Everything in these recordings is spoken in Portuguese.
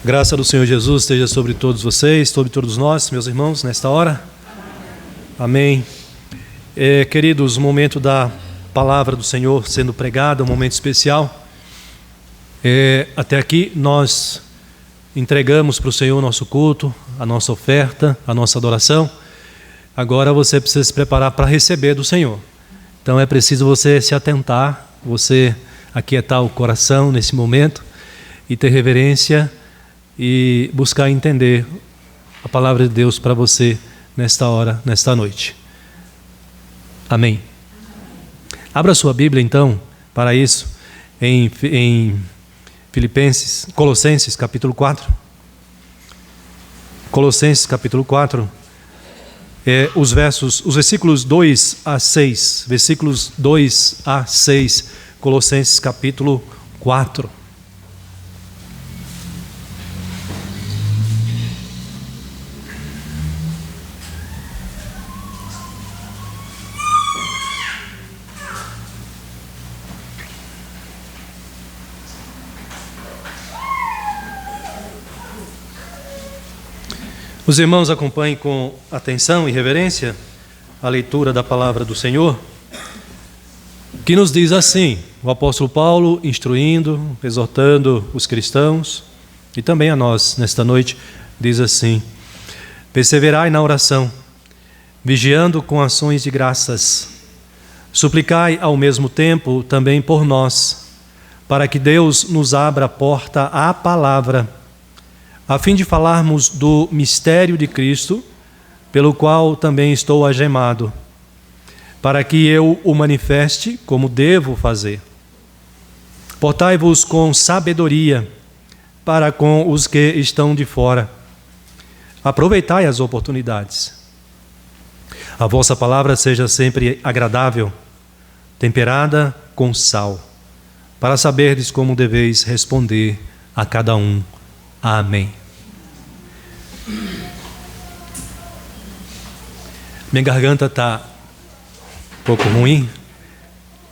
Graça do Senhor Jesus esteja sobre todos vocês, sobre todos nós, meus irmãos, nesta hora. Amém. Queridos, o momento da palavra do Senhor sendo pregada, um momento especial. Até aqui nós entregamos para o Senhor o nosso culto, a nossa oferta, a nossa adoração. Agora você precisa se preparar para receber do Senhor. Então é preciso você se atentar, você aquietar o coração nesse momento e ter reverência e buscar entender a palavra de Deus para você nesta hora, nesta noite. Amém. Abra sua Bíblia então, para isso, em Colossenses capítulo 4. Colossenses capítulo 4, os versículos 2 a 6. Versículos 2 a 6, Colossenses capítulo 4. Os irmãos acompanhem com atenção e reverência a leitura da palavra do Senhor, que nos diz assim, o apóstolo Paulo instruindo, exortando os cristãos e também a nós nesta noite, diz assim: perseverai na oração, vigiando com ações de graças, suplicai ao mesmo tempo também por nós, para que Deus nos abra a porta à palavra, a fim de falarmos do mistério de Cristo, pelo qual também estou algemado, para que eu o manifeste como devo fazer. Portai-vos com sabedoria para com os que estão de fora. Aproveitai as oportunidades. A vossa palavra seja sempre agradável, temperada com sal, para saberdes como deveis responder a cada um. Amém. Minha garganta está um pouco ruim.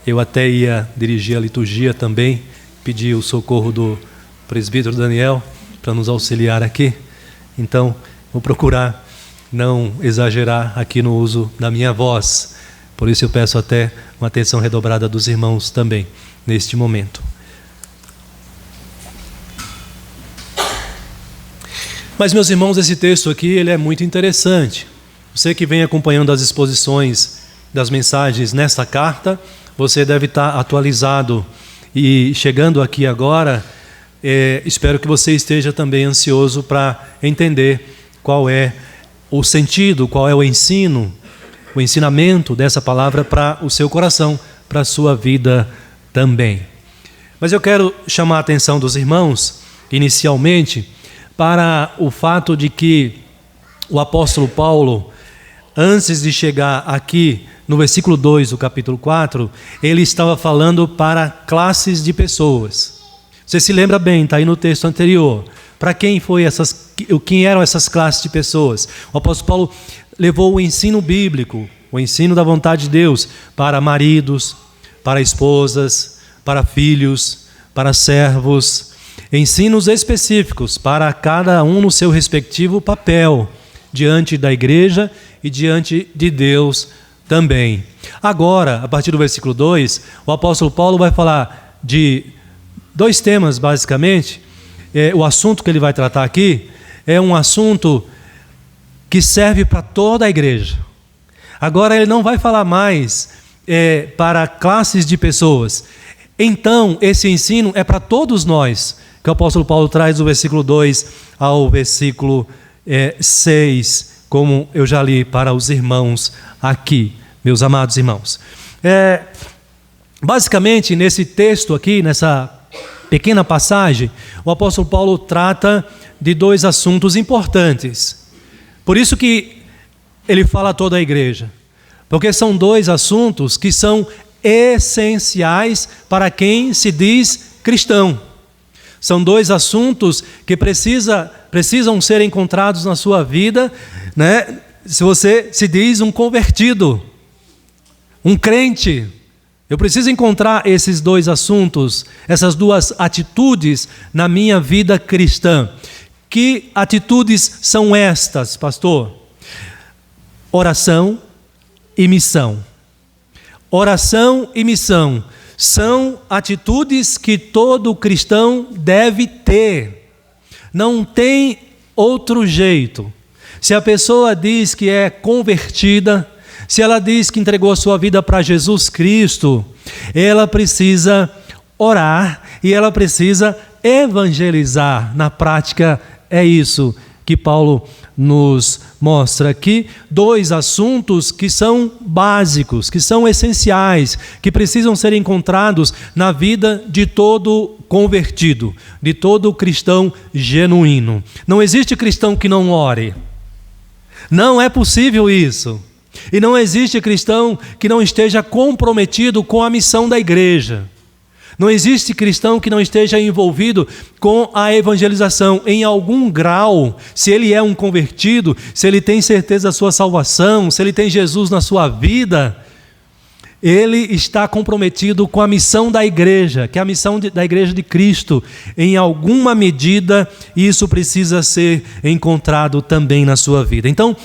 Eu até ia dirigir a liturgia também, pedir o socorro do presbítero Daniel para nos auxiliar aqui. Então, vou procurar não exagerar aqui no uso da minha voz. Por isso eu peço até uma atenção redobrada dos irmãos também, neste momento. Mas, meus irmãos, esse texto aqui ele é muito interessante. Você que vem acompanhando as exposições das mensagens nesta carta, você deve estar atualizado. E chegando aqui agora, espero que você esteja também ansioso para entender qual é o sentido, qual é o ensino, o ensinamento dessa palavra para o seu coração, para a sua vida também. Mas eu quero chamar a atenção dos irmãos, inicialmente, para o fato de que o apóstolo Paulo, antes de chegar aqui no versículo 2 do capítulo 4, ele estava falando para classes de pessoas. Você se lembra bem, está aí no texto anterior. Para quem eram essas classes de pessoas? O apóstolo Paulo levou o ensino bíblico, o ensino da vontade de Deus, para maridos, para esposas, para filhos, para servos, ensinos específicos para cada um no seu respectivo papel, diante da igreja e diante de Deus também. Agora, a partir do versículo 2, o apóstolo Paulo vai falar de dois temas, basicamente. O assunto que ele vai tratar aqui é um assunto que serve para toda a igreja. Agora, ele não vai falar mais para classes de pessoas. Então, esse ensino é para todos nós, que o apóstolo Paulo traz do versículo 2 ao versículo 6, como eu já li para os irmãos aqui, meus amados irmãos. Basicamente, nesse texto aqui, nessa pequena passagem, o apóstolo Paulo trata de dois assuntos importantes. Por isso que ele fala a toda a igreja, porque são dois assuntos que são essenciais para quem se diz cristão. São dois assuntos que precisam ser encontrados na sua vida, né? Se você se diz um convertido, um crente, eu preciso encontrar esses dois assuntos, essas duas atitudes na minha vida cristã. Que atitudes são estas, pastor? Oração e missão. Oração e missão são atitudes que todo cristão deve ter. Não tem outro jeito. Se a pessoa diz que é convertida, se ela diz que entregou a sua vida para Jesus Cristo, ela precisa orar e ela precisa evangelizar. Na prática, é isso que Paulo nos mostra aqui, 2 assuntos que são básicos, que são essenciais, que precisam ser encontrados na vida de todo convertido, de todo cristão genuíno. Não existe cristão que não ore. Não é possível isso. E não existe cristão que não esteja comprometido com a missão da igreja. Não existe cristão que não esteja envolvido com a evangelização em algum grau. Se ele é um convertido, se ele tem certeza da sua salvação, se ele tem Jesus na sua vida, ele está comprometido com a missão da igreja, que é a missão da igreja de Cristo. Em alguma medida, isso precisa ser encontrado também na sua vida. Então,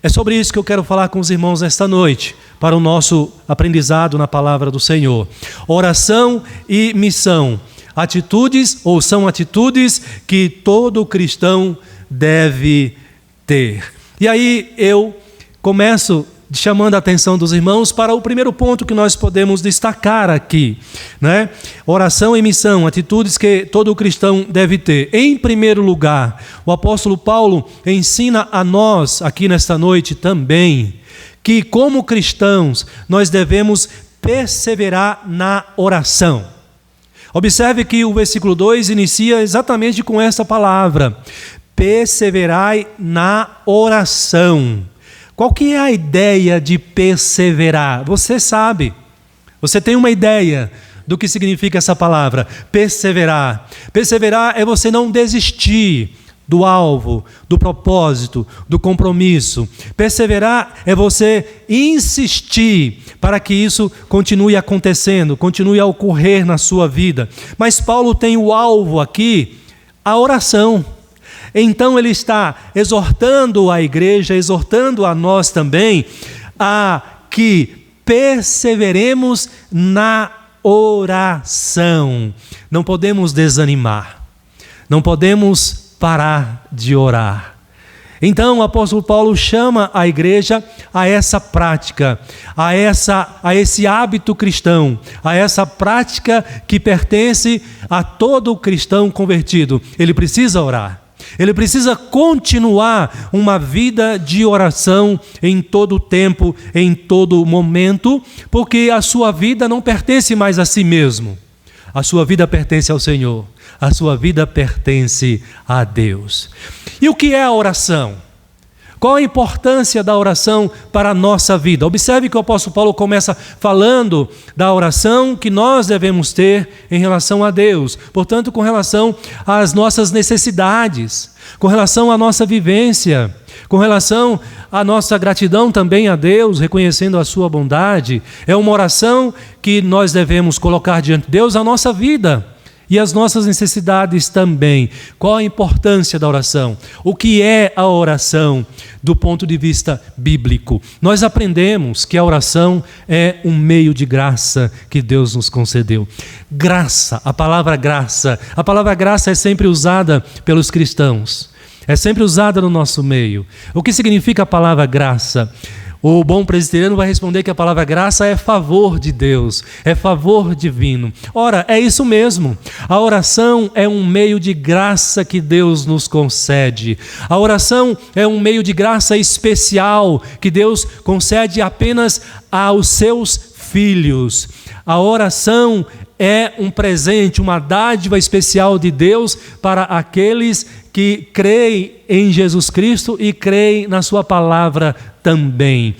é sobre isso que eu quero falar com os irmãos nesta noite, para o nosso aprendizado na palavra do Senhor. Oração e missão. Atitudes, ou são atitudes, que todo cristão deve ter. E aí eu começo chamando a atenção dos irmãos para o primeiro ponto que nós podemos destacar aqui, né? Oração e missão, atitudes que todo cristão deve ter. Em primeiro lugar, o apóstolo Paulo ensina a nós, aqui nesta noite também, que como cristãos nós devemos perseverar na oração. Observe que o versículo 2 inicia exatamente com essa palavra: perseverai na oração. Qual que é a ideia de perseverar? Você sabe, você tem uma ideia do que significa essa palavra, perseverar. Perseverar é você não desistir do alvo, do propósito, do compromisso. Perseverar é você insistir para que isso continue acontecendo, continue a ocorrer na sua vida. Mas Paulo tem o alvo aqui, a oração. Então ele está exortando a igreja, exortando a nós também, a que perseveremos na oração. Não podemos desanimar, não podemos parar de orar. Então o apóstolo Paulo chama a igreja a essa prática, a esse hábito cristão, a essa prática que pertence a todo cristão convertido. Ele precisa orar. Ele precisa continuar uma vida de oração em todo tempo, em todo momento, porque a sua vida não pertence mais a si mesmo. A sua vida pertence ao Senhor. A sua vida pertence a Deus. E o que é a oração? Qual a importância da oração para a nossa vida? Observe que o apóstolo Paulo começa falando da oração que nós devemos ter em relação a Deus. Portanto, com relação às nossas necessidades, com relação à nossa vivência, com relação à nossa gratidão também a Deus, reconhecendo a sua bondade. É uma oração que nós devemos colocar diante de Deus a nossa vida e as nossas necessidades também. Qual a importância da oração? O que é a oração do ponto de vista bíblico? Nós aprendemos que a oração é um meio de graça que Deus nos concedeu. Graça, a palavra graça é sempre usada pelos cristãos. É sempre usada no nosso meio. O que significa a palavra graça? O bom presbiteriano vai responder que a palavra graça é favor de Deus, é favor divino. Ora, é isso mesmo. A oração é um meio de graça que Deus nos concede. A oração é um meio de graça especial que Deus concede apenas aos seus filhos. A oração é um presente, uma dádiva especial de Deus para aqueles que creem em Jesus Cristo e creem na sua palavra também.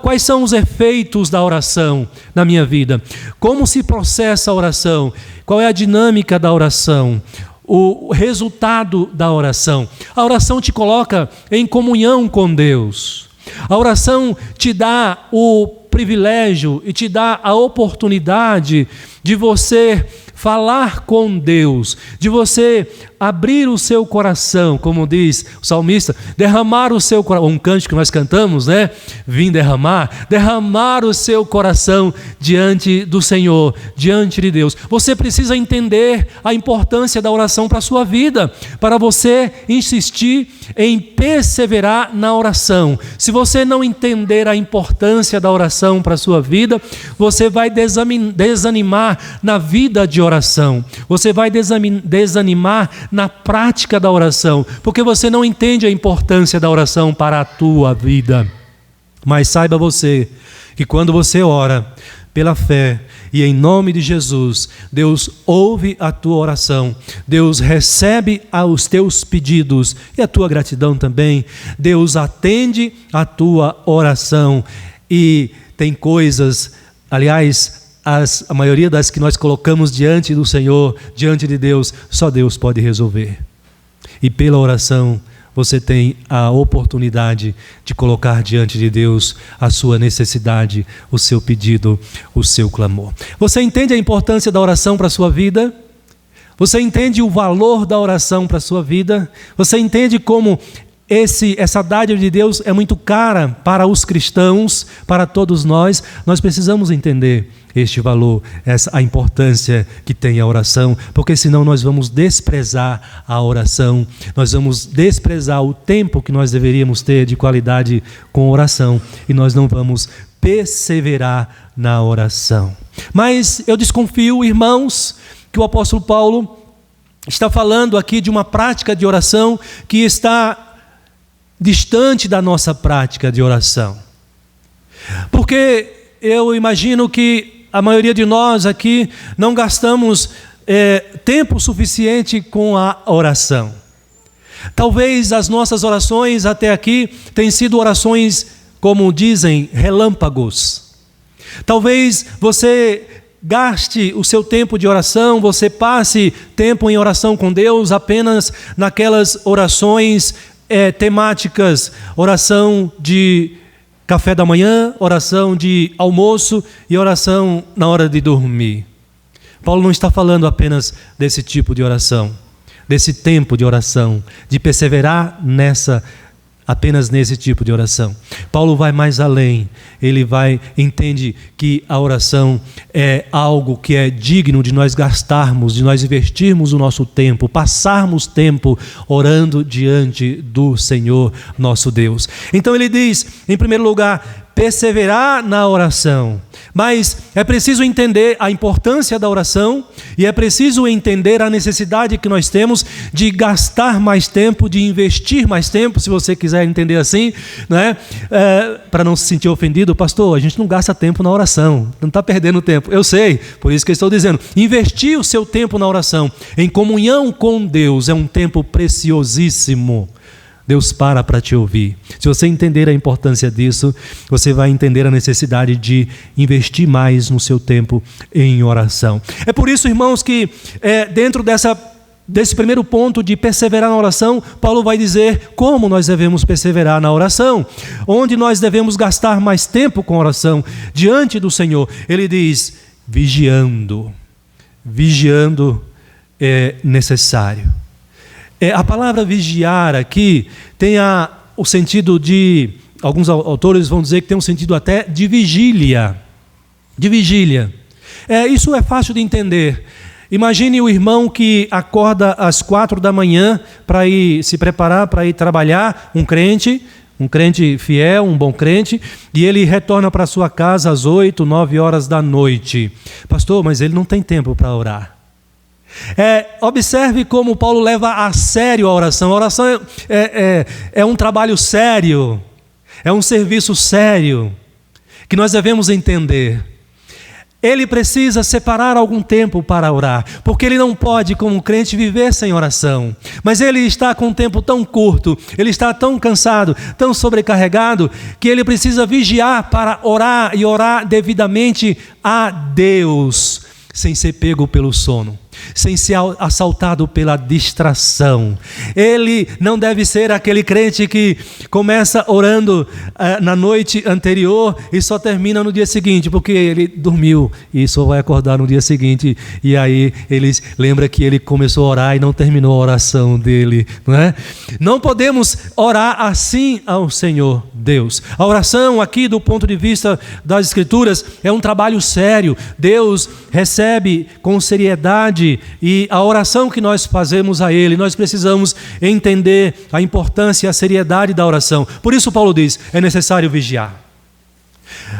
Quais são os efeitos da oração na minha vida? Como se processa a oração? Qual é a dinâmica da oração? O resultado da oração? A oração te coloca em comunhão com Deus. A oração te dá o privilégio e te dá a oportunidade de você falar com Deus, de você abrir o seu coração, como diz o salmista, derramar o seu coração, um cântico que nós cantamos, né? Vim derramar o seu coração diante do Senhor, diante de Deus. Você precisa entender a importância da oração para a sua vida, para você insistir em perseverar na oração. Se você não entender a importância da oração para a sua vida, você vai desanimar na vida de oração, você vai desanimar na prática da oração, porque você não entende a importância da oração para a tua vida. Mas saiba você que quando você ora pela fé e em nome de Jesus, Deus ouve a tua oração, Deus recebe os teus pedidos e a tua gratidão também. Deus atende a tua oração e tem coisas, aliás, a maioria das que nós colocamos diante do Senhor, diante de Deus, só Deus pode resolver. E pela oração, você tem a oportunidade de colocar diante de Deus a sua necessidade, o seu pedido, o seu clamor. Você entende a importância da oração para a sua vida? Você entende o valor da oração para a sua vida? Você entende como essa dádiva de Deus é muito cara para os cristãos, para todos nós? Nós precisamos entender este valor, a importância que tem a oração, porque senão nós vamos desprezar a oração, nós vamos desprezar o tempo que nós deveríamos ter de qualidade com oração e nós não vamos perseverar na oração. Mas eu desconfio, irmãos, que o apóstolo Paulo está falando aqui de uma prática de oração que está distante da nossa prática de oração. Porque eu imagino que a maioria de nós aqui não gastamos tempo suficiente com a oração. Talvez as nossas orações até aqui tenham sido orações, como dizem, relâmpagos. Talvez você gaste o seu tempo de oração, você passe tempo em oração com Deus apenas naquelas orações temáticas, oração de café da manhã, oração de almoço e oração na hora de dormir. Paulo não está falando apenas desse tipo de oração, desse tempo de oração, de perseverar apenas nesse tipo de oração. Paulo vai mais além, ele entende que a oração é algo que é digno de nós gastarmos, de nós investirmos o nosso tempo, passarmos tempo orando diante do Senhor nosso Deus. Então ele diz, em primeiro lugar, perseverar na oração. Mas é preciso entender a importância da oração e é preciso entender a necessidade que nós temos de gastar mais tempo, de investir mais tempo, se você quiser entender assim, né? Para não se sentir ofendido, pastor, a gente não gasta tempo na oração, não está perdendo tempo. Eu sei, por isso que eu estou dizendo, investir o seu tempo na oração, em comunhão com Deus, é um tempo preciosíssimo. Deus para te ouvir. Se você entender a importância disso, você vai entender a necessidade de investir mais no seu tempo em oração. É por isso, irmãos, que dentro desse primeiro ponto de perseverar na oração, Paulo vai dizer como nós devemos perseverar na oração, onde nós devemos gastar mais tempo com oração diante do Senhor. Ele diz, vigiando. Vigiando é necessário. A palavra vigiar aqui tem o sentido de, alguns autores vão dizer que tem um sentido até de vigília. De vigília. Isso é fácil de entender. Imagine o irmão que acorda às 4 da manhã para ir se preparar para ir trabalhar, um crente fiel, um bom crente, e ele retorna para sua casa às 8, 9 horas da noite. Pastor, mas ele não tem tempo para orar. Observe como Paulo leva a sério a oração. A oração é um trabalho sério, é um serviço sério, que nós devemos entender. Ele precisa separar algum tempo para orar, porque ele não pode, como crente, viver sem oração. Mas ele está com um tempo tão curto, ele está tão cansado, tão sobrecarregado, que ele precisa vigiar para orar e orar devidamente a Deus, sem ser pego pelo sono. sem ser assaltado pela distração. Ele não deve ser aquele crente que começa orando na noite anterior e só termina no dia seguinte, porque ele dormiu e só vai acordar no dia seguinte, e aí ele lembra que ele começou a orar e não terminou a oração dele, não é? Não podemos orar assim ao Senhor Deus. A oração aqui, do ponto de vista das Escrituras, é um trabalho sério. Deus recebe com seriedade, e a oração que nós fazemos a Ele, nós precisamos entender a importância e a seriedade da oração. Por isso Paulo diz, é necessário vigiar.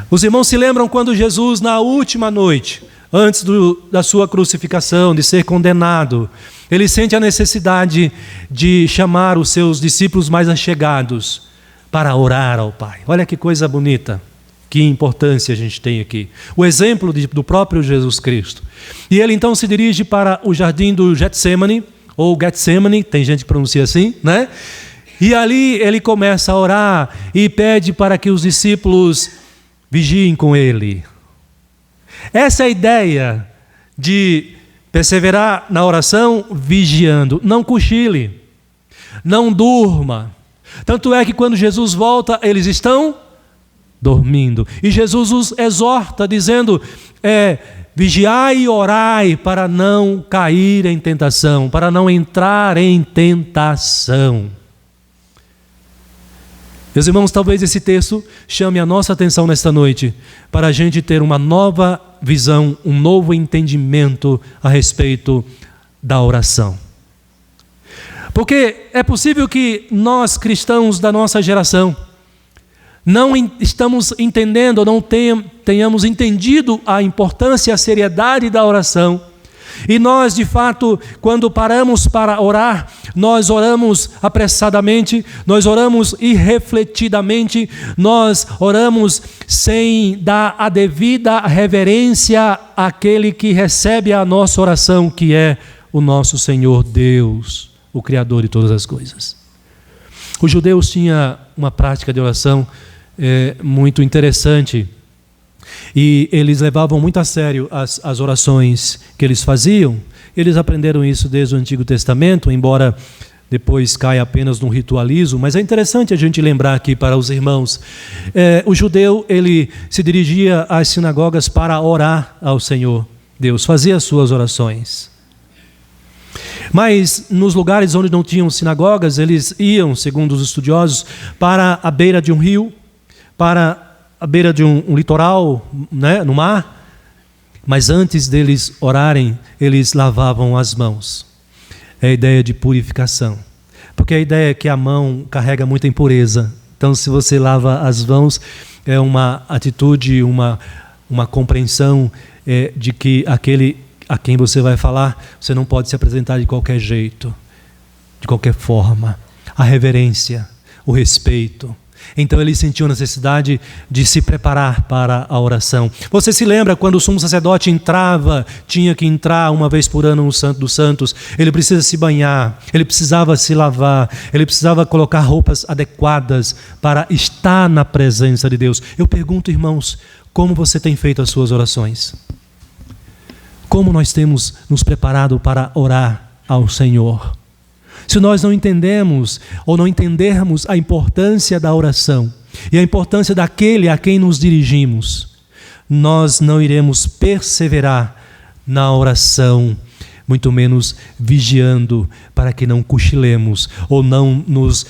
Os irmãos se lembram quando Jesus, na última noite, antes da sua crucificação, de ser condenado, ele sente a necessidade de chamar os seus discípulos mais allegados para orar ao Pai. Olha que coisa bonita, que importância a gente tem aqui. O exemplo do próprio Jesus Cristo. E ele então se dirige para o jardim do Getsemane, ou Getsemane, tem gente que pronuncia assim, né? E ali ele começa a orar e pede para que os discípulos vigiem com ele. Essa é a ideia de perseverar na oração vigiando. Não cochile, não durma. Tanto é que quando Jesus volta, eles estão dormindo. E Jesus os exorta dizendo, vigiai e orai para não cair em tentação, para não entrar em tentação. Meus irmãos, talvez esse texto chame a nossa atenção nesta noite para a gente ter uma nova visão, um novo entendimento a respeito da oração. Porque é possível que nós, cristãos da nossa geração, não estamos entendendo, ou não tenhamos entendido a importância e a seriedade da oração. E nós, de fato, quando paramos para orar, nós oramos apressadamente, nós oramos irrefletidamente, nós oramos sem dar a devida reverência àquele que recebe a nossa oração, que é o nosso Senhor Deus, o Criador de todas as coisas. Os judeus tinham uma prática de oração muito interessante, e eles levavam muito a sério as orações que eles faziam. Eles aprenderam isso desde o Antigo Testamento, embora depois caia apenas no ritualismo, mas é interessante a gente lembrar aqui para os irmãos. O judeu, ele se dirigia às sinagogas para orar ao Senhor Deus, fazia as suas orações. Mas nos lugares onde não tinham sinagogas, eles iam, segundo os estudiosos, para a beira de um rio, para a beira de um litoral, né, no mar. Mas antes deles orarem, eles lavavam as mãos. É a ideia de purificação. Porque a ideia é que a mão carrega muita impureza. Então, se você lava as mãos, é uma atitude, uma compreensão de que aquele a quem você vai falar, você não pode se apresentar de qualquer jeito, de qualquer forma. A reverência, o respeito. Então ele sentiu a necessidade de se preparar para a oração. Você se lembra quando o sumo sacerdote tinha que entrar uma vez por ano no Santo dos Santos, ele precisa se banhar, ele precisava se lavar, ele precisava colocar roupas adequadas para estar na presença de Deus. Eu pergunto, irmãos, como você tem feito as suas orações? Como nós temos nos preparado para orar ao Senhor? Se nós não entendemos ou não entendermos a importância da oração e a importância daquele a quem nos dirigimos, nós não iremos perseverar na oração, muito menos vigiando para que não cochilemos ou não nos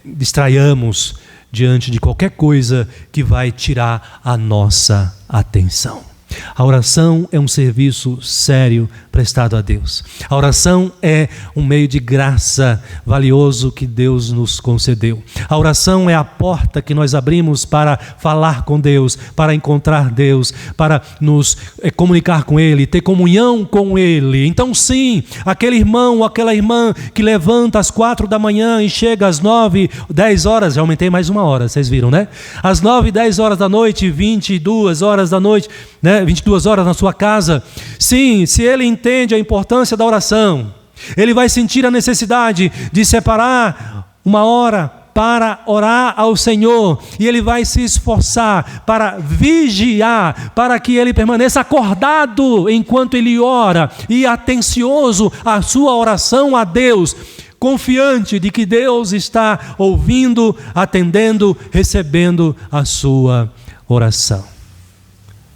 distraiamos diante de qualquer coisa que vai tirar a nossa atenção. A oração é um serviço sério prestado a Deus. A oração é um meio de graça valioso que Deus nos concedeu. A oração é a porta que nós abrimos para falar com Deus, para encontrar Deus, para nos comunicar com Ele, ter comunhão com Ele. Então sim, aquele irmão ou aquela irmã que levanta às 4 da manhã e chega às 9, 10 horas, já aumentei mais uma hora, vocês viram, né? Às 9, 10 horas da noite, 22 horas da noite, né? 22 horas na sua casa. Sim, se ele entende a importância da oração, ele vai sentir a necessidade de separar uma hora para orar ao Senhor, e ele vai se esforçar para vigiar, para que ele permaneça acordado enquanto ele ora e atencioso à sua oração a Deus, confiante de que Deus está ouvindo, atendendo, recebendo a sua oração.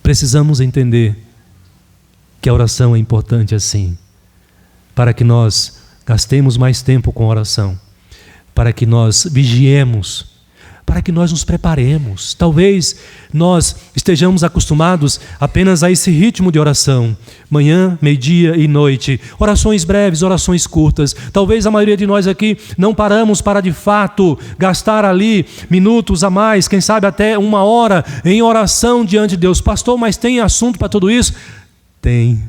Precisamos entender que a oração é importante assim, para que nós gastemos mais tempo com a oração, para que nós vigiemos, para que nós nos preparemos. Talvez nós estejamos acostumados apenas a esse ritmo de oração, manhã, meio-dia e noite, orações breves, orações curtas. Talvez a maioria de nós aqui não paramos para de fato gastar ali minutos a mais, quem sabe até 1 hora em oração diante de Deus. Pastor, mas tem assunto para tudo isso? Tem.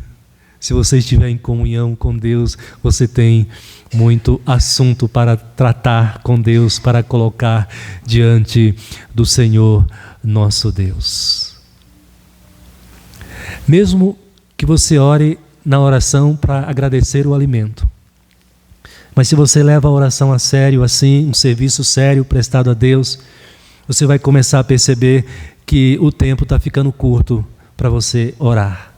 Se você estiver em comunhão com Deus, você tem muito assunto para tratar com Deus, para colocar diante do Senhor nosso Deus. Mesmo que você ore na oração para agradecer o alimento, mas se você leva a oração a sério, assim, um serviço sério prestado a Deus, você vai começar a perceber que o tempo está ficando curto para você orar.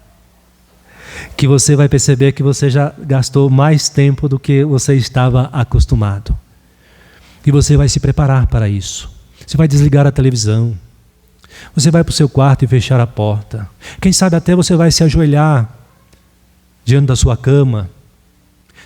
Que você vai perceber que você já gastou mais tempo do que você estava acostumado. E você vai se preparar para isso. Você vai desligar a televisão. Você vai para o seu quarto e fechar a porta. Quem sabe até você vai se ajoelhar diante da sua cama.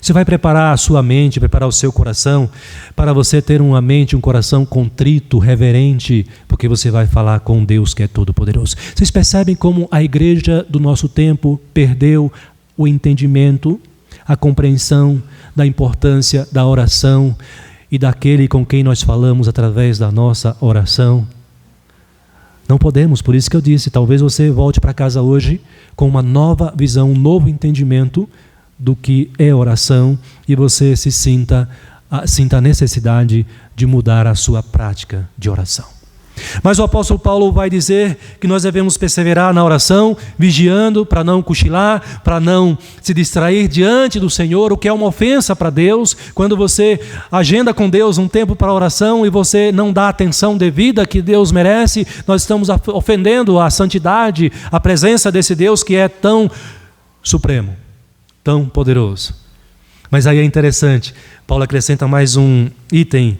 Você vai preparar a sua mente, preparar o seu coração, para você ter uma mente, um coração contrito, reverente, porque você vai falar com Deus que é todo-poderoso. Vocês percebem como a igreja do nosso tempo perdeu o entendimento, a compreensão da importância da oração e daquele com quem nós falamos através da nossa oração? Não podemos, por isso que eu disse, talvez você volte para casa hoje com uma nova visão, um novo entendimento do que é oração, e você se sinta a necessidade de mudar a sua prática de oração. Mas o apóstolo Paulo vai dizer que nós devemos perseverar na oração, vigiando para não cochilar, para não se distrair diante do Senhor, o que é uma ofensa para Deus. Quando você agenda com Deus um tempo para oração e você não dá a atenção devida que Deus merece, nós estamos ofendendo a santidade, a presença desse Deus que é tão supremo, tão poderoso. Mas aí é interessante, Paulo acrescenta mais um item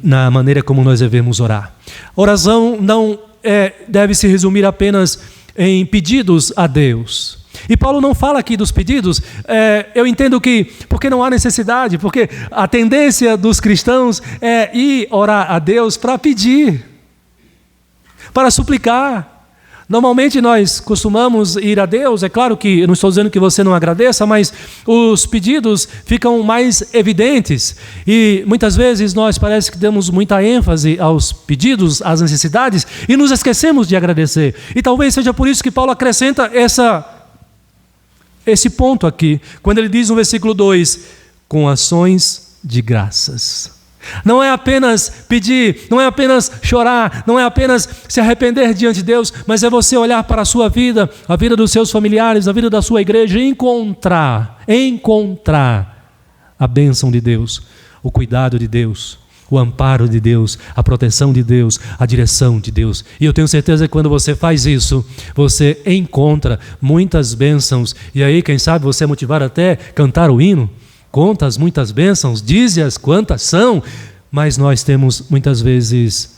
na maneira como nós devemos orar. Oração não deve se resumir apenas em pedidos a Deus. E Paulo não fala aqui dos pedidos, eu entendo que, porque não há necessidade, porque a tendência dos cristãos é ir orar a Deus para pedir, para suplicar. Normalmente nós costumamos ir a Deus, é claro que eu não estou dizendo que você não agradeça, mas os pedidos ficam mais evidentes e muitas vezes nós parece que damos muita ênfase aos pedidos, às necessidades e nos esquecemos de agradecer. E talvez seja por isso que Paulo acrescenta esse ponto aqui, quando ele diz no versículo 2, com ações de graças. Não é apenas pedir, não é apenas chorar, não é apenas se arrepender diante de Deus, mas é você olhar para a sua vida, a vida dos seus familiares, a vida da sua igreja e encontrar a bênção de Deus, o cuidado de Deus, o amparo de Deus, a proteção de Deus, a direção de Deus. E eu tenho certeza que quando você faz isso, você encontra muitas bênçãos. E aí, quem sabe, você é motivado até cantar o hino. Conta as muitas bênçãos, dize-as quantas são, mas nós temos muitas vezes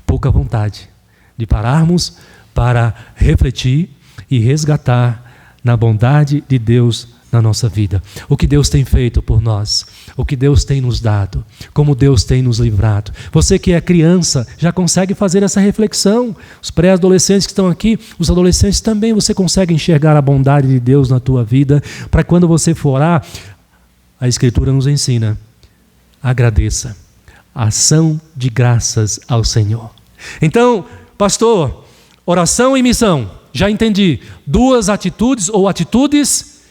pouca vontade de pararmos para refletir e resgatar na bondade de Deus na nossa vida. O que Deus tem feito por nós, o que Deus tem nos dado, como Deus tem nos livrado. Você que é criança já consegue fazer essa reflexão. Os pré-adolescentes que estão aqui, os adolescentes também, você consegue enxergar a bondade de Deus na tua vida, para quando você for orar, a Escritura nos ensina, agradeça, ação de graças ao Senhor. Então, pastor, oração e missão, já entendi, duas atitudes ou atitudes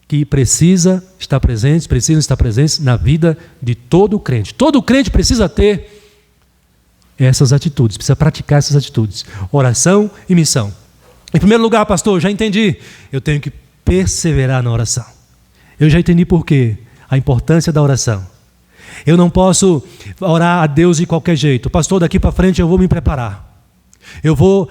que precisam estar presentes na vida de todo crente. Todo crente precisa ter essas atitudes, precisa praticar essas atitudes, oração e missão. Em primeiro lugar, pastor, já entendi, eu tenho que perseverar na oração. Eu já entendi por quê. A importância da oração. Eu não posso orar a Deus de qualquer jeito. Pastor, daqui para frente eu vou me preparar. Eu vou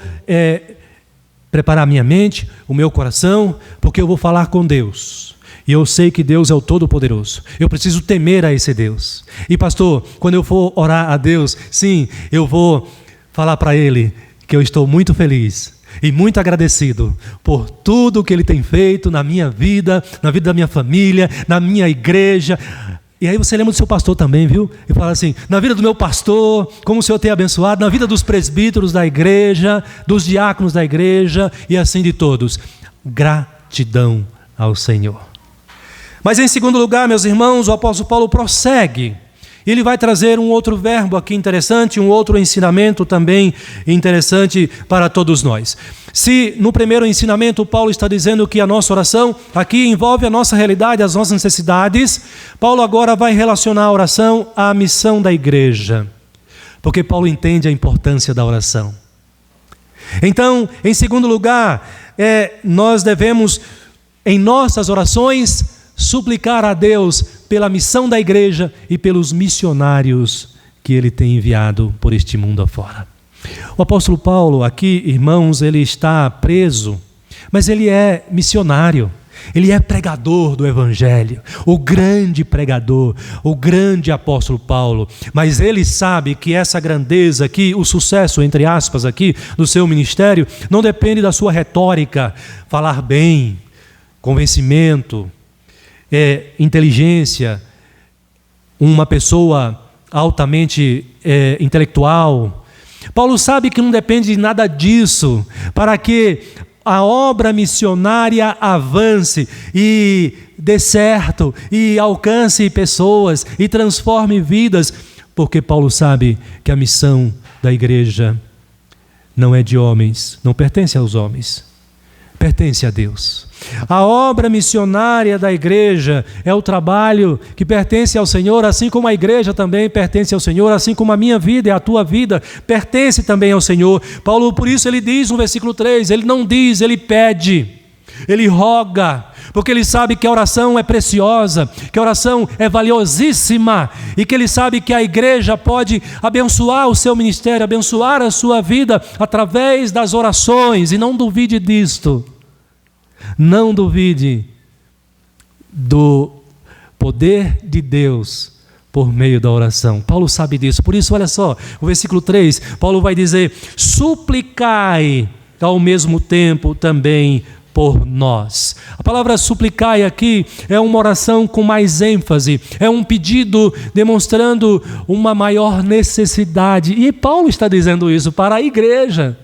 preparar minha mente, o meu coração, porque eu vou falar com Deus. E eu sei que Deus é o Todo-Poderoso. Eu preciso temer a esse Deus. E pastor, quando eu for orar a Deus, sim, eu vou falar para Ele que eu estou muito feliz e muito agradecido por tudo que Ele tem feito na minha vida, na vida da minha família, na minha igreja. E aí você lembra do seu pastor também, viu? E fala assim, na vida do meu pastor, como o Senhor tem abençoado, na vida dos presbíteros da igreja, dos diáconos da igreja e assim de todos. Gratidão ao Senhor. Mas em segundo lugar, meus irmãos, o apóstolo Paulo prossegue. Ele vai trazer um outro verbo aqui interessante, um outro ensinamento também interessante para todos nós. Se no primeiro ensinamento Paulo está dizendo que a nossa oração aqui envolve a nossa realidade, as nossas necessidades, Paulo agora vai relacionar a oração à missão da igreja, porque Paulo entende a importância da oração. Então, em segundo lugar, nós devemos, em nossas orações, suplicar a Deus pela missão da igreja e pelos missionários que Ele tem enviado por este mundo afora. O apóstolo Paulo aqui, irmãos, ele está preso, mas ele é missionário, ele é pregador do Evangelho, o grande pregador, o grande apóstolo Paulo. Mas ele sabe que essa grandeza aqui, o sucesso, entre aspas, aqui, do seu ministério, não depende da sua retórica, falar bem, convencimento, inteligência, uma pessoa altamente intelectual. Paulo sabe que não depende de nada disso para que a obra missionária avance e dê certo e alcance pessoas e transforme vidas, porque Paulo sabe que a missão da igreja não é de homens, não pertence aos homens, pertence a Deus. A obra missionária da igreja é o trabalho que pertence ao Senhor, assim como a igreja também pertence ao Senhor, assim como a minha vida e a tua vida pertence também ao Senhor. Paulo, por isso, ele diz no versículo 3, ele não diz, ele pede, ele roga, porque ele sabe que a oração é preciosa, que a oração é valiosíssima e que ele sabe que a igreja pode abençoar o seu ministério, abençoar a sua vida através das orações, e não duvide disto. Não duvide do poder de Deus por meio da oração. Paulo sabe disso. Por isso, olha só, o versículo 3, Paulo vai dizer, suplicai ao mesmo tempo também por nós. A palavra suplicai aqui é uma oração com mais ênfase, é um pedido demonstrando uma maior necessidade. E Paulo está dizendo isso para a igreja.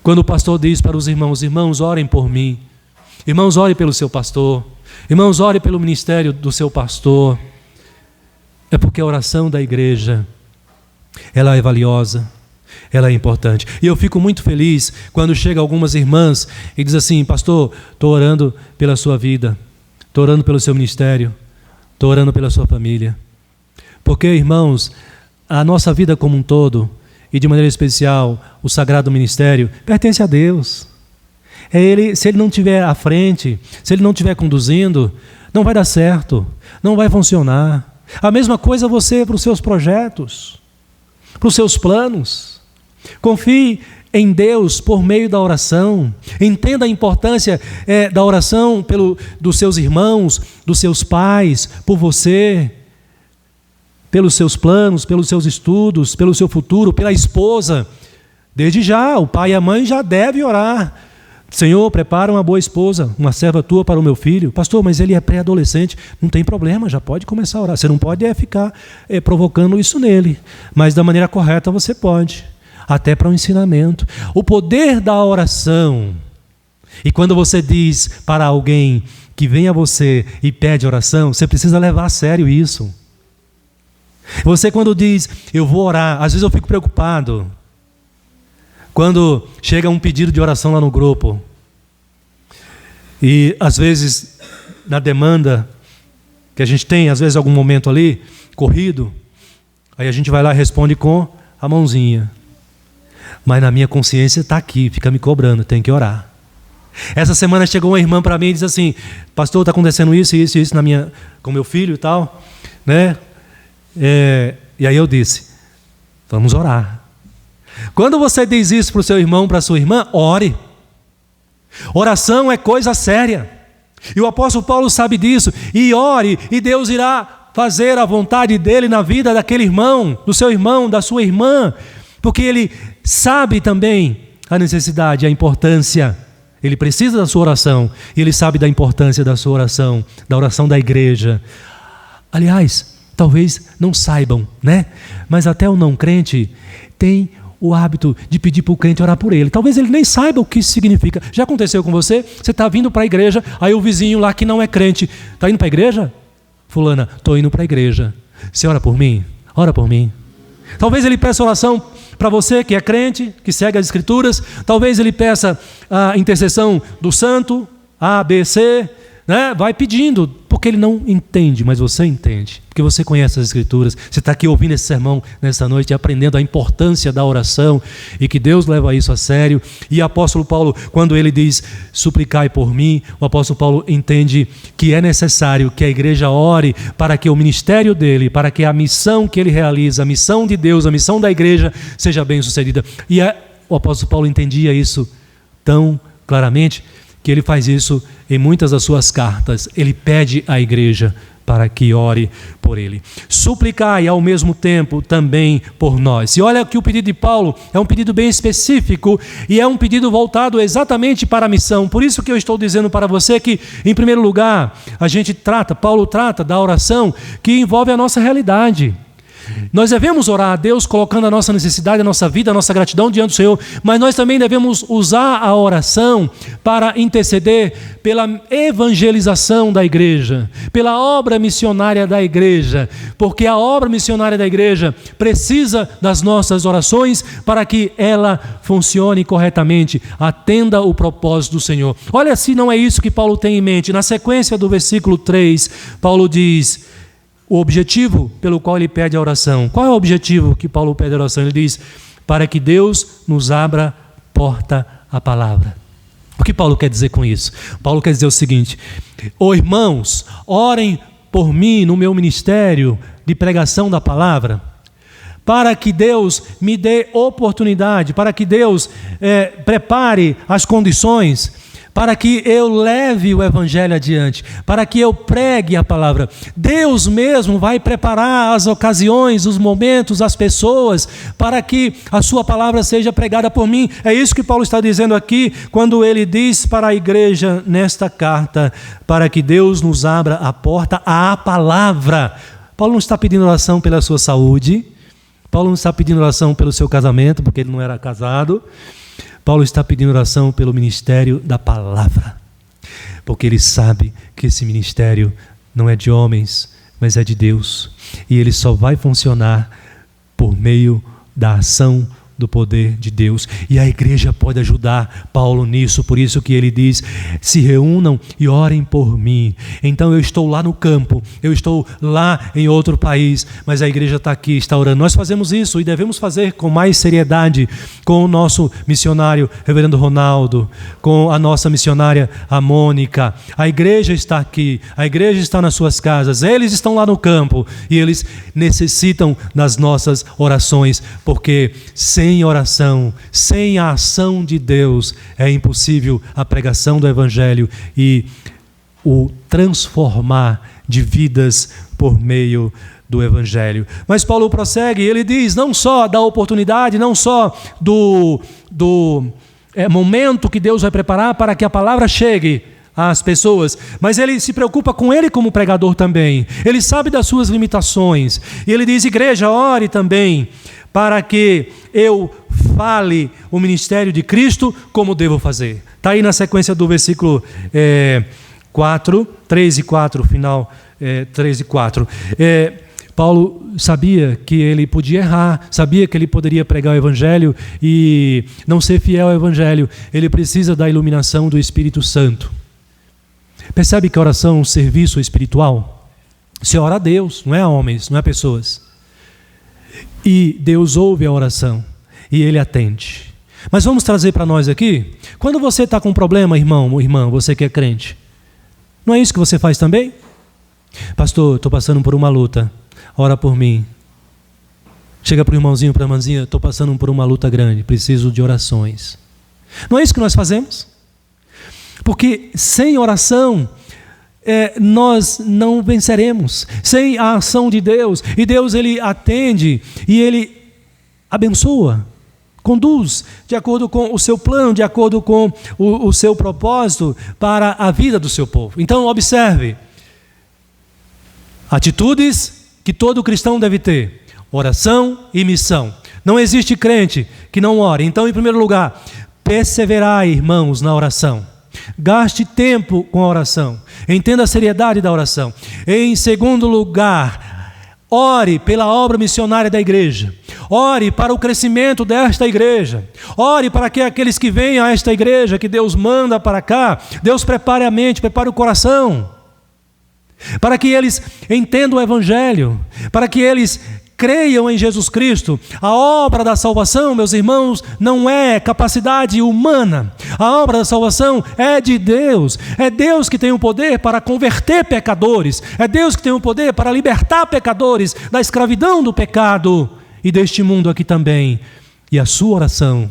Quando o pastor diz para os irmãos, irmãos, orem por mim. Irmãos, orem pelo seu pastor. Irmãos, orem pelo ministério do seu pastor. É porque a oração da igreja, ela é valiosa, ela é importante. E eu fico muito feliz quando chegam algumas irmãs e dizem assim, pastor, estou orando pela sua vida, estou orando pelo seu ministério, estou orando pela sua família. Porque, irmãos, a nossa vida como um todo, e de maneira especial o sagrado ministério, pertence a Deus. Se Ele não estiver à frente, se Ele não estiver conduzindo, não vai dar certo, não vai funcionar. A mesma coisa você para os seus projetos, para os seus planos. Confie em Deus por meio da oração. Entenda a importância da oração dos seus irmãos, dos seus pais, por você, pelos seus planos, pelos seus estudos, pelo seu futuro, pela esposa. Desde já, o pai e a mãe já devem orar. Senhor, prepara uma boa esposa, uma serva tua para o meu filho. Pastor, mas ele é pré-adolescente. Não tem problema, já pode começar a orar. Você não pode ficar provocando isso nele. Mas da maneira correta você pode. Até para o ensinamento. O poder da oração. E quando você diz para alguém que vem a você e pede oração, você precisa levar a sério isso. Você quando diz, eu vou orar, às vezes eu fico preocupado. Quando chega um pedido de oração lá no grupo. E às vezes, na demanda que a gente tem, às vezes algum momento ali, corrido, aí a gente vai lá e responde com a mãozinha. Mas na minha consciência está aqui, fica me cobrando, tem que orar. Essa semana chegou uma irmã para mim e disse assim, pastor, está acontecendo isso e isso e isso com meu filho e tal, né? E aí eu disse, vamos orar. Quando você diz isso para o seu irmão, para a sua irmã, ore. Oração é coisa séria. E o apóstolo Paulo sabe disso. E ore, e Deus irá fazer a vontade dele na vida daquele irmão, do seu irmão, da sua irmã. Porque ele sabe também a necessidade, a importância. Ele precisa da sua oração. E ele sabe da importância da sua oração, da oração da igreja. Aliás, talvez não saibam, né? Mas até o não crente tem o hábito de pedir para o crente orar por ele. Talvez ele nem saiba o que isso significa. Já aconteceu com você? Você está vindo para a igreja, aí o vizinho lá que não é crente, está indo para a igreja? Fulana, estou indo para a igreja. Você ora por mim? Ora por mim. Talvez ele peça oração para você que é crente, que segue as escrituras. Talvez ele peça a intercessão do santo, A, B, C, né? Vai pedindo, porque ele não entende, mas você entende, porque você conhece as escrituras. Você está aqui ouvindo esse sermão nessa noite, aprendendo a importância da oração e que Deus leva isso a sério. E o apóstolo Paulo, quando ele diz suplicai por mim, o apóstolo Paulo entende que é necessário que a igreja ore para que o ministério dele, para que a missão que ele realiza, a missão de Deus, a missão da igreja seja bem sucedida. E o apóstolo Paulo entendia isso tão claramente que ele faz isso em muitas das suas cartas. Ele pede à igreja para que ore por ele. Suplicai ao mesmo tempo também por nós. E olha que o pedido de Paulo é um pedido bem específico e é um pedido voltado exatamente para a missão. Por isso que eu estou dizendo para você que, em primeiro lugar, Paulo trata da oração que envolve a nossa realidade. Nós devemos orar a Deus colocando a nossa necessidade, a nossa vida, a nossa gratidão diante do Senhor, mas nós também devemos usar a oração para interceder pela evangelização da igreja, pela obra missionária da igreja, porque a obra missionária da igreja precisa das nossas orações para que ela funcione corretamente, atenda o propósito do Senhor. Olha se não é isso que Paulo tem em mente. Na sequência do versículo 3, Paulo diz o objetivo pelo qual ele pede a oração. Qual é o objetivo que Paulo pede a oração? Ele diz, para que Deus nos abra porta à palavra. O que Paulo quer dizer com isso? Paulo quer dizer o seguinte, irmãos, orem por mim no meu ministério de pregação da palavra, para que Deus me dê oportunidade, para que Deus prepare as condições para que eu leve o evangelho adiante, para que eu pregue a palavra. Deus mesmo vai preparar as ocasiões, os momentos, as pessoas, para que a sua palavra seja pregada por mim. É isso que Paulo está dizendo aqui, quando ele diz para a igreja nesta carta, para que Deus nos abra a porta à palavra. Paulo não está pedindo oração pela sua saúde, Paulo não está pedindo oração pelo seu casamento, porque ele não era casado. Paulo está pedindo oração pelo ministério da palavra, porque ele sabe que esse ministério não é de homens, mas é de Deus, e ele só vai funcionar por meio da ação do poder de Deus, e a igreja pode ajudar Paulo nisso. Por isso que ele diz, se reúnam e orem por mim. Então eu estou lá no campo, eu estou lá em outro país, mas a igreja está aqui, está orando. Nós fazemos isso e devemos fazer com mais seriedade com o nosso missionário reverendo Ronaldo, com a nossa missionária a Mônica. A igreja está aqui, a igreja está nas suas casas, eles estão lá no campo e eles necessitam das nossas orações, porque sem oração, sem a ação de Deus, é impossível a pregação do Evangelho e o transformar de vidas por meio do Evangelho. Mas Paulo prossegue, ele diz, não só da oportunidade, não só do momento que Deus vai preparar para que a palavra chegue às pessoas, mas ele se preocupa com ele como pregador também. Ele sabe das suas limitações. E ele diz, igreja, ore também para que eu fale o ministério de Cristo como devo fazer. Está aí na sequência do versículo 3 e 4, final 3 e 4. Paulo sabia que ele podia errar, sabia que ele poderia pregar o Evangelho e não ser fiel ao Evangelho. Ele precisa da iluminação do Espírito Santo. Percebe que a oração é um serviço espiritual? Você ora a Deus, não é a homens, não é a pessoas. E Deus ouve a oração e Ele atende. Mas vamos trazer para nós aqui, quando você está com um problema, irmão ou irmã, você que é crente, não é isso que você faz também? Pastor, estou passando por uma luta. ora por mim. Chega para o irmãozinho, para a irmãzinha, estou passando por uma luta grande, preciso de orações. Não é isso que nós fazemos? Porque sem oração, nós não venceremos. Sem a ação de Deus, e Deus Ele atende e Ele abençoa, conduz de acordo com o seu plano, de acordo com o seu propósito para a vida do seu povo. Então observe, atitudes que todo cristão deve ter: oração e missão. Não existe crente que não ore. Então, em primeiro lugar, perseverai, irmãos, na oração. Gaste tempo com a oração. Entenda a seriedade da oração. Em segundo lugar, ore pela obra missionária da igreja. Ore para o crescimento desta igreja. Ore para que aqueles que vêm a esta igreja, que Deus manda para cá, Deus prepare a mente, prepare o coração, para que eles entendam o Evangelho, para que eles creiam em Jesus Cristo. A obra da salvação, meus irmãos, não é capacidade humana. A obra da salvação é de Deus. É Deus que tem o poder para converter pecadores. É Deus que tem o poder para libertar pecadores da escravidão do pecado e deste mundo aqui também. E a sua oração,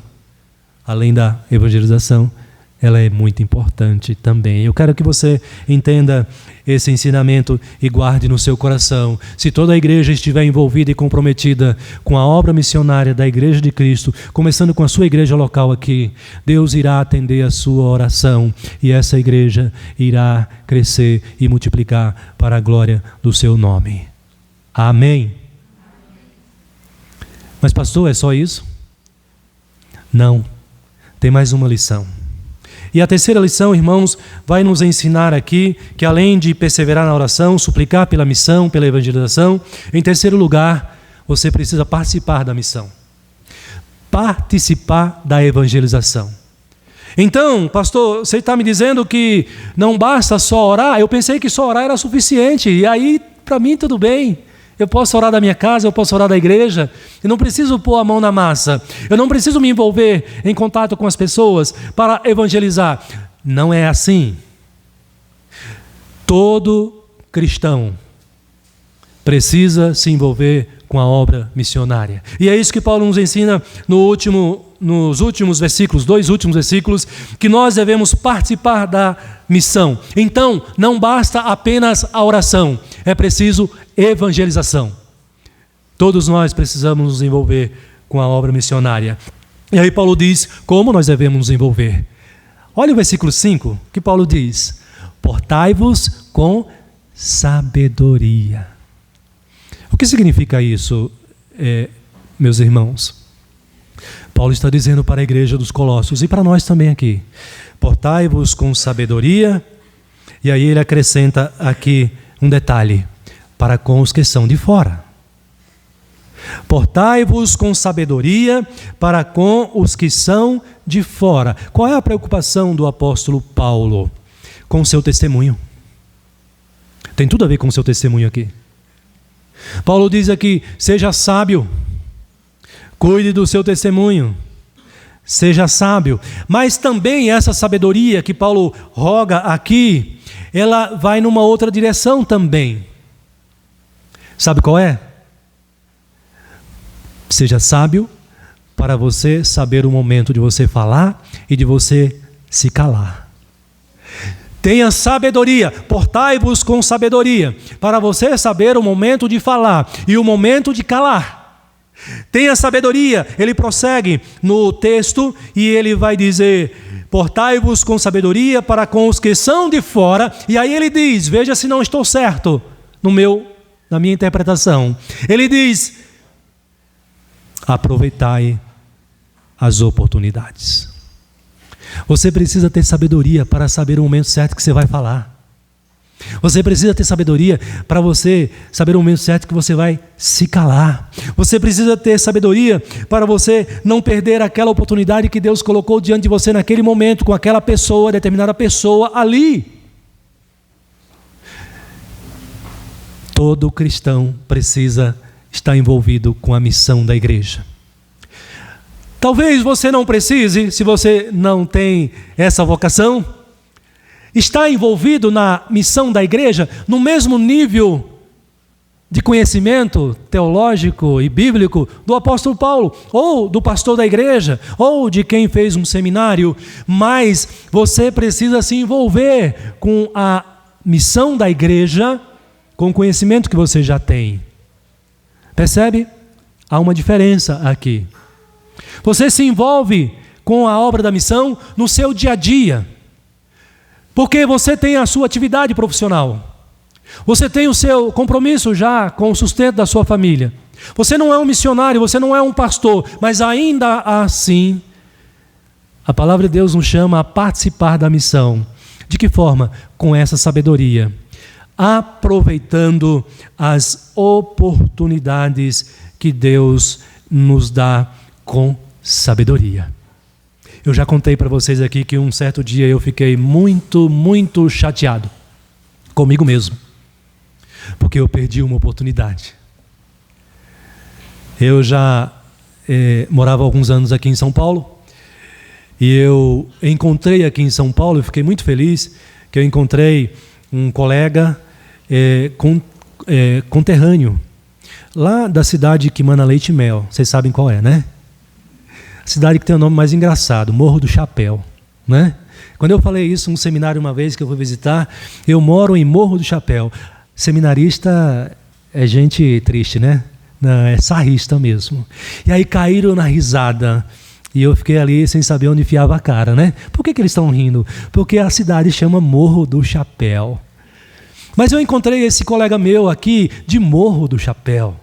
além da evangelização, ela é muito importante também. Eu quero que você entenda esse ensinamento e guarde no seu coração. Se toda a igreja estiver envolvida e comprometida com a obra missionária da Igreja de Cristo, começando com a sua igreja local aqui, Deus irá atender a sua oração e essa igreja irá crescer e multiplicar para a glória do seu nome. Amém. Mas pastor, é só isso? Não. Tem mais uma lição. E a terceira lição, irmãos, vai nos ensinar aqui que além de perseverar na oração, suplicar pela missão, pela evangelização, em terceiro lugar, você precisa participar da missão. Participar da evangelização. Então, pastor, você está me dizendo que não basta só orar? Eu pensei que só orar era suficiente. E aí, para mim, tudo bem. Eu posso orar da minha casa, eu posso orar da igreja. Eu não preciso pôr a mão na massa. Eu não preciso me envolver em contato com as pessoas para evangelizar. Não é assim. Todo cristão precisa se envolver com a obra missionária. E é isso que Paulo nos ensina nos últimos versículos, 2 últimos versículos, que nós devemos participar da missão. Então, não basta apenas a oração, é preciso evangelização. Todos nós precisamos nos envolver com a obra missionária. E aí Paulo diz como nós devemos nos envolver. Olha o versículo 5, que Paulo diz: portai-vos com sabedoria. O que significa isso, meus irmãos? Paulo está dizendo para a igreja dos Colossos e para nós também aqui: portai-vos com sabedoria. E aí ele acrescenta aqui um detalhe: para com os que são de fora. Portai-vos com sabedoria para com os que são de fora. Qual é a preocupação do apóstolo Paulo? Com o seu testemunho. Tem tudo a ver com o seu testemunho aqui. Paulo diz aqui: seja sábio, cuide do seu testemunho, seja sábio. Mas também essa sabedoria que Paulo roga aqui, ela vai numa outra direção também. Sabe qual é? Seja sábio para você saber o momento de você falar e de você se calar. Tenha sabedoria, portai-vos com sabedoria, para você saber o momento de falar e o momento de calar. Tenha sabedoria, ele prossegue no texto e ele vai dizer: portai-vos com sabedoria para com os que são de fora. E aí ele diz, veja se não estou certo na minha interpretação. Ele diz: aproveitai as oportunidades. Você precisa ter sabedoria para saber o momento certo que você vai falar. Você precisa ter sabedoria para você saber o momento certo que você vai se calar. Você precisa ter sabedoria para você não perder aquela oportunidade que Deus colocou diante de você naquele momento, com aquela pessoa, determinada pessoa ali. Todo cristão precisa estar envolvido com a missão da igreja. Talvez você não precise, se você não tem essa vocação, estar envolvido na missão da igreja no mesmo nível de conhecimento teológico e bíblico do apóstolo Paulo, ou do pastor da igreja, ou de quem fez um seminário, mas você precisa se envolver com a missão da igreja, com o conhecimento que você já tem. Percebe? Há uma diferença aqui. Você se envolve com a obra da missão no seu dia a dia, porque você tem a sua atividade profissional. Você tem o seu compromisso já com o sustento da sua família. Você não é um missionário, você não é um pastor, mas ainda assim, a palavra de Deus nos chama a participar da missão. De que forma? Com essa sabedoria, aproveitando as oportunidades que Deus nos dá com sabedoria. Eu já contei para vocês aqui que um certo dia eu fiquei muito chateado comigo mesmo, porque eu perdi uma oportunidade. Eu já morava há alguns anos aqui em São Paulo, e eu encontrei aqui em São Paulo, eu fiquei muito feliz, que eu encontrei um colega conterrâneo, lá da cidade que mana leite e mel. Vocês sabem qual é, né? A cidade que tem o nome mais engraçado, Morro do Chapéu, né? Quando eu falei isso num seminário uma vez que eu fui visitar, eu moro em Morro do Chapéu. Seminarista é gente triste, né? Não, é sarrista mesmo. E aí caíram na risada. E eu fiquei ali sem saber onde enfiava a cara, né? Por que eles estão rindo? Porque a cidade chama Morro do Chapéu. Mas eu encontrei esse colega meu aqui de Morro do Chapéu.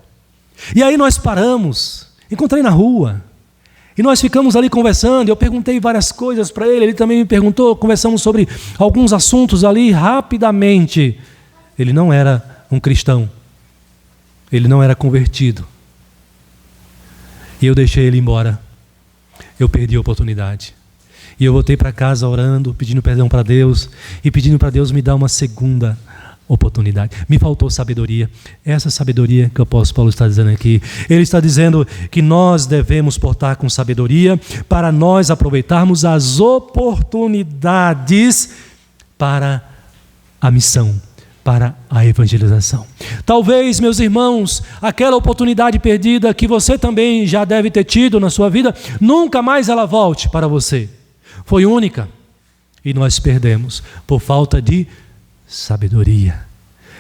E aí nós paramos, encontrei na rua. E nós ficamos ali conversando, eu perguntei várias coisas para ele também me perguntou, conversamos sobre alguns assuntos ali rapidamente. Ele não era um cristão, ele não era convertido. E eu deixei ele embora, eu perdi a oportunidade. E eu voltei para casa orando, pedindo perdão para Deus e pedindo para Deus me dar uma segunda oportunidade. Me faltou sabedoria. Essa sabedoria que o apóstolo Paulo está dizendo aqui. Ele está dizendo que nós devemos portar com sabedoria para nós aproveitarmos as oportunidades para a missão, para a evangelização. Talvez, meus irmãos, aquela oportunidade perdida que você também já deve ter tido na sua vida, nunca mais ela volte para você. Foi única e nós perdemos por falta de sabedoria.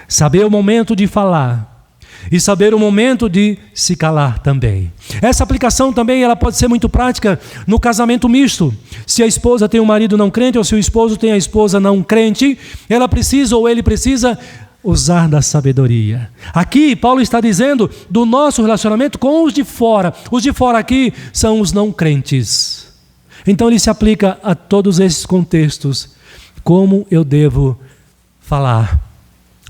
Saber o momento de falar e saber o momento de se calar também. Essa aplicação também ela pode ser muito prática no casamento misto. Se a esposa tem um marido não crente ou se o esposo tem a esposa não crente, ela precisa ou ele precisa usar da sabedoria. Aqui Paulo está dizendo do nosso relacionamento com os de fora. Os de fora aqui são os não crentes. Então ele se aplica a todos esses contextos. Como eu devo falar,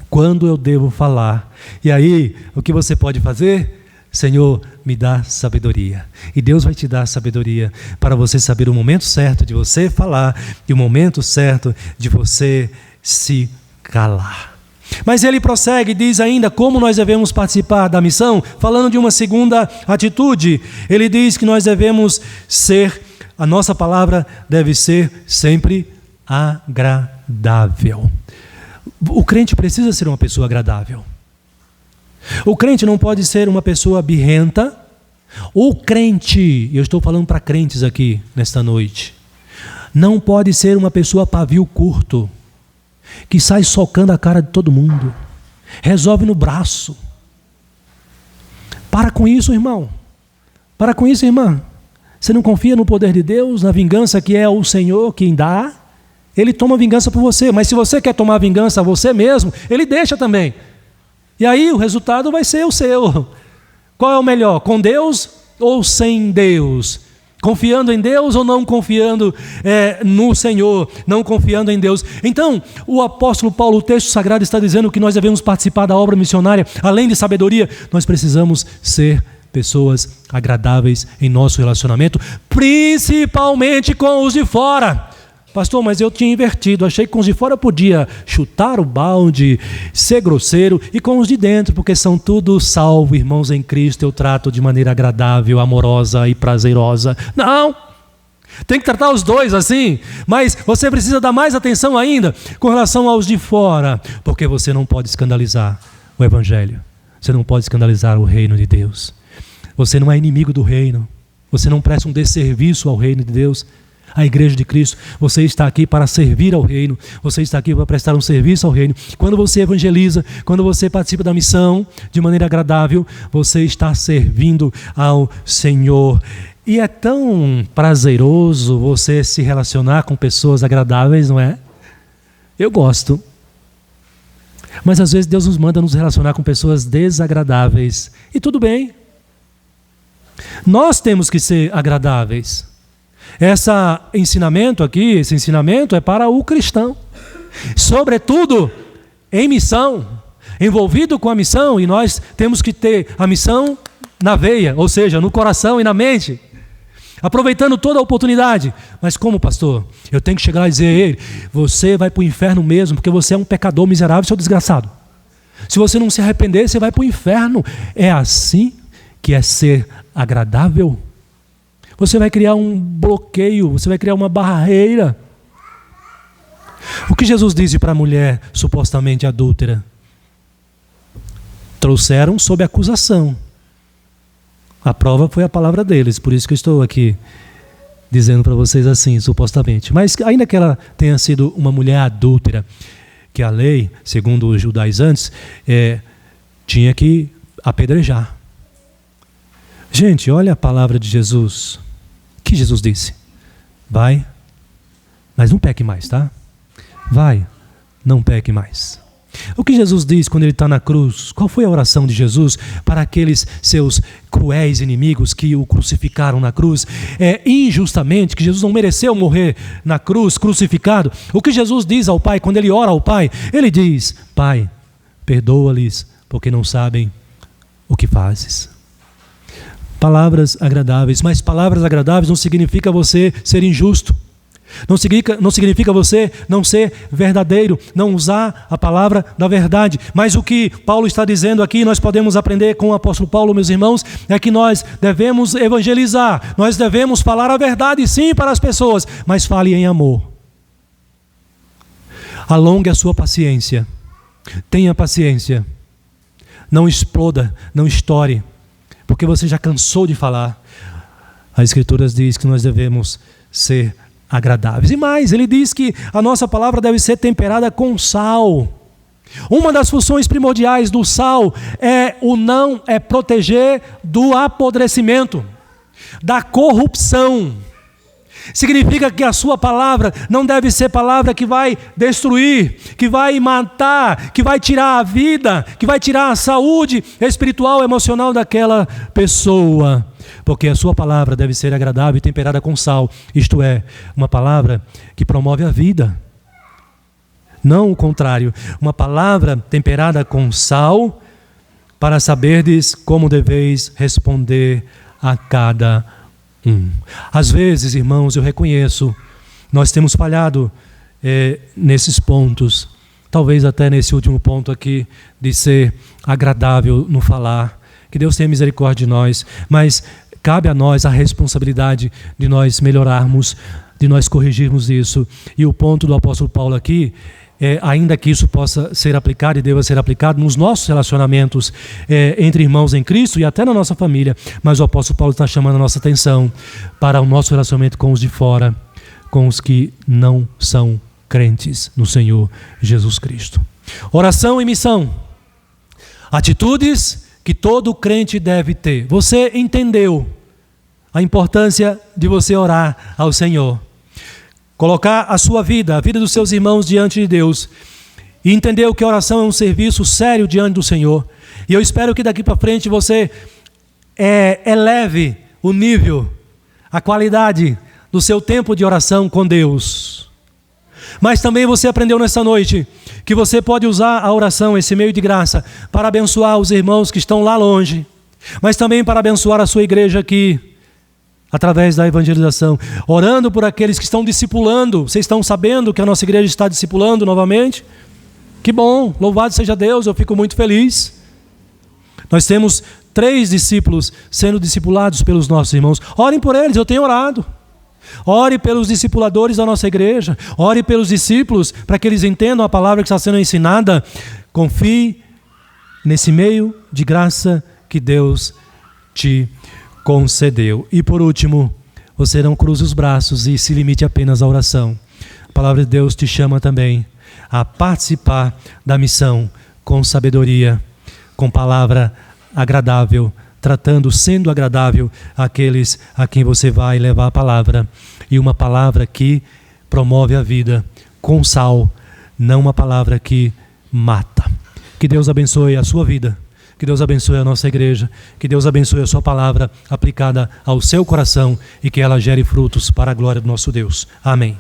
quando eu devo falar. E aí, o que você pode fazer? Senhor, me dá sabedoria. E Deus vai te dar sabedoria para você saber o momento certo de você falar e o momento certo de você se calar. Mas ele prossegue e diz ainda como nós devemos participar da missão, falando de uma segunda atitude. Ele diz que nós devemos ser, a nossa palavra deve ser sempre agradável. O crente precisa ser uma pessoa agradável. O crente não pode ser uma pessoa birrenta. O crente, eu estou falando para crentes aqui nesta noite, não pode ser uma pessoa pavio curto, que sai socando a cara de todo mundo, resolve no braço. Para com isso, irmão. Para com isso, irmã. Você não confia no poder de Deus, na vingança que é o Senhor quem dá? Ele toma vingança por você, mas se você quer tomar vingança a você mesmo, ele deixa também. E aí o resultado vai ser o seu. Qual é o melhor? Com Deus ou sem Deus? Confiando em Deus ou não confiando no Senhor? Não confiando em Deus. Então, o apóstolo Paulo, o texto sagrado está dizendo que nós devemos participar da obra missionária. Além de sabedoria, nós precisamos ser pessoas agradáveis em nosso relacionamento, principalmente com os de fora. Pastor, mas eu tinha invertido, achei que com os de fora eu podia chutar o balde, ser grosseiro, e com os de dentro, porque são tudo salvo, irmãos em Cristo, eu trato de maneira agradável, amorosa e prazerosa. Não! Tem que tratar os dois assim, mas você precisa dar mais atenção ainda com relação aos de fora, porque você não pode escandalizar o Evangelho. você não pode escandalizar o reino de Deus. Você não é inimigo do reino. Você não presta um desserviço ao reino de Deus, à igreja de Cristo. Você está aqui para servir ao reino. Você está aqui para prestar um serviço ao reino. Quando você evangeliza, quando você participa da missão de maneira agradável, você está servindo ao Senhor. E é tão prazeroso você se relacionar com pessoas agradáveis, não é? Eu gosto. Mas às vezes Deus nos manda nos relacionar com pessoas desagradáveis. E tudo bem. Nós temos que ser agradáveis. Esse ensinamento é para o cristão. Sobretudo em missão, envolvido com a missão, e nós temos que ter a missão na veia, ou seja, no coração e na mente. Aproveitando toda a oportunidade. Mas como, pastor? Eu tenho que chegar lá e dizer a ele: você vai para o inferno mesmo, porque você é um pecador miserável, seu desgraçado. Se você não se arrepender, você vai para o inferno. É assim que é ser agradável? Você vai criar um bloqueio, você vai criar uma barreira. O que Jesus disse para a mulher supostamente adúltera? Trouxeram sob acusação. A prova foi a palavra deles, por isso que eu estou aqui dizendo para vocês assim, supostamente. Mas ainda que ela tenha sido uma mulher adúltera, que a lei, segundo os judaizantes, tinha que apedrejar. Gente, olha a palavra de Jesus. O que Jesus disse? Vai, mas não peque mais, tá? Vai, não peque mais. O que Jesus diz quando ele está na cruz? Qual foi a oração de Jesus para aqueles seus cruéis inimigos que o crucificaram na cruz? Injustamente, que Jesus não mereceu morrer na cruz, crucificado. O que Jesus diz ao Pai, quando ele ora ao Pai? Ele diz: Pai, perdoa-lhes, porque não sabem o que fazes. Palavras agradáveis, mas palavras agradáveis não significa você ser injusto. Não significa você não ser verdadeiro, não usar a palavra da verdade. Mas o que Paulo está dizendo aqui, nós podemos aprender com o apóstolo Paulo, meus irmãos, é que nós devemos evangelizar, nós devemos falar a verdade sim para as pessoas, mas fale em amor. Alongue a sua paciência, tenha paciência, não exploda, não estoure, porque você já cansou de falar. As Escrituras diz que nós devemos ser agradáveis. E mais, ele diz que a nossa palavra deve ser temperada com sal. Uma das funções primordiais do sal é proteger do apodrecimento, da corrupção. Significa que a sua palavra não deve ser palavra que vai destruir, que vai matar, que vai tirar a vida, que vai tirar a saúde espiritual, emocional daquela pessoa. Porque a sua palavra deve ser agradável e temperada com sal. Isto é, uma palavra que promove a vida. Não o contrário. Uma palavra temperada com sal, para saberdes como deveis responder a cada um. Às vezes, irmãos, eu reconheço, nós temos falhado nesses pontos. Talvez até nesse último ponto aqui, de ser agradável no falar. Que Deus tenha misericórdia de nós. Mas cabe a nós a responsabilidade de nós melhorarmos, de nós corrigirmos isso. E o ponto do apóstolo Paulo aqui, ainda que isso possa ser aplicado e deva ser aplicado nos nossos relacionamentos entre irmãos em Cristo e até na nossa família, mas o apóstolo Paulo está chamando a nossa atenção para o nosso relacionamento com os de fora, com os que não são crentes no Senhor Jesus Cristo. Oração e missão. Atitudes que todo crente deve ter. Você entendeu a importância de você orar ao Senhor. Colocar a sua vida, a vida dos seus irmãos diante de Deus. E entendeu que a oração é um serviço sério diante do Senhor. E eu espero que daqui para frente você eleve o nível, a qualidade do seu tempo de oração com Deus. Mas também você aprendeu nessa noite que você pode usar a oração, esse meio de graça, para abençoar os irmãos que estão lá longe, mas também para abençoar a sua igreja aqui, através da evangelização, orando por aqueles que estão discipulando. Vocês estão sabendo que a nossa igreja está discipulando novamente? Que bom, louvado seja Deus, eu fico muito feliz. Nós temos 3 discípulos sendo discipulados pelos nossos irmãos. Orem por eles, eu tenho orado. Ore pelos discipuladores da nossa igreja, ore pelos discípulos, para que eles entendam a palavra que está sendo ensinada. Confie nesse meio de graça que Deus te concedeu. E por último, você não cruze os braços e se limite apenas à oração. A palavra de Deus te chama também a participar da missão com sabedoria, com palavra agradável, sendo agradável àqueles a quem você vai levar a palavra. E uma palavra que promove a vida, com sal, não uma palavra que mata. Que Deus abençoe a sua vida. Que Deus abençoe a nossa igreja, que Deus abençoe a sua palavra aplicada ao seu coração e que ela gere frutos para a glória do nosso Deus. Amém.